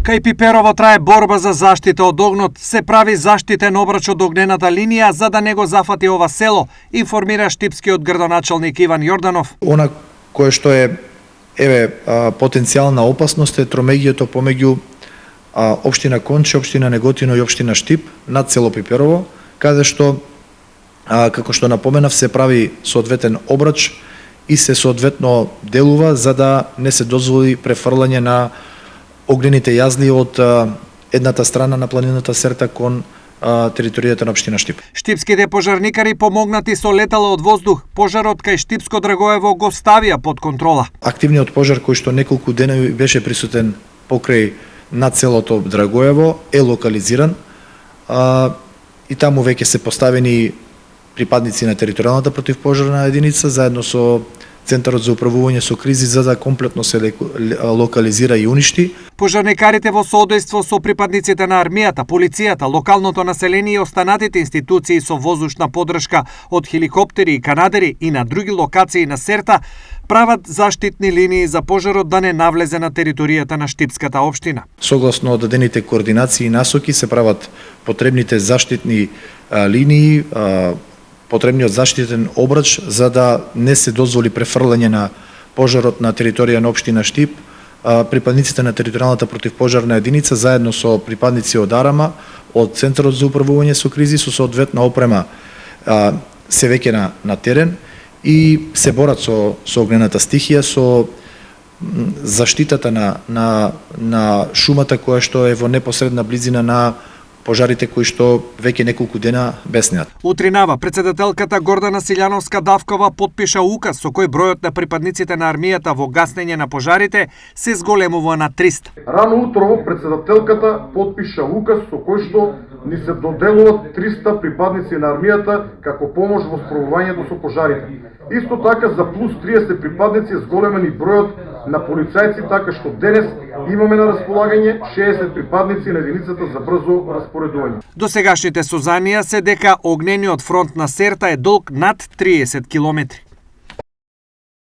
Кај Пиперово трае борба за заштита од огнот, се прави заштитен обрач од огнената линија за да не го зафати ова село, информира штипскиот градоначалник Иван Јорданов. Она кое што е потенцијална опасност е тромегијето помеѓу општина Конче, општина Неготино и општина Штип над село Пиперово, каде што како што напоменав се прави соодветен обрач и се соодветно делува за да не се дозволи префрлање на огнените јазли од едната страна на планината Серта кон територијата на општина Штип. Штипските пожарникари помогнати со летала од воздух, пожарот кај Штипско Драгоево го ставија под контрола. Активниот пожар кој што неколку денови беше присутен покрај над селото Драгоево е локализиран и таму веќе се поставени припадници на територијалната противпожарна единица заедно со Центарот за управување со кризи за да комплетно се локализира и уништи. Пожарникарите во соодејство со припадниците на армијата, полицијата, локалното население и останатите институции со воздушна подршка од хеликоптери и канадери и на други локации на Серта прават заштитни линии за пожарот да не навлезе на територијата на Штипската општина. Согласно дадените координации и насоки се прават потребните заштитни линии, потребниот заштитен обрач за да не се дозволи префрлање на пожарот на територија на општина Штип. Припадниците на територијалната противпожарна единица заедно со припадници од Арама, од Центарот за управување со кризи со соодветна опрема се веќе на терен и се борат со огнената стихија, со заштитата на шумата која што е во непосредна близина на пожарите кои што веќе неколку дена беснеат. Утринава претседателката Гордана Силјановска-Давкова потпиша указ со кој бројот на припадниците на армијата во гаснење на пожарите се зголемува на 300. Рано утрово претседателката потпиша указ со кој што ни се доделуваат 300 припадници на армијата како помош во справувањето со пожарите. Исто така за плюс 30 припадници е зголемен и бројот на полицајци, така што денес имаме на располагање 60 припадници на единицата за брзо распоредување. Досегашните созанија се дека огнениот фронт на Серта е долг над 30 километри.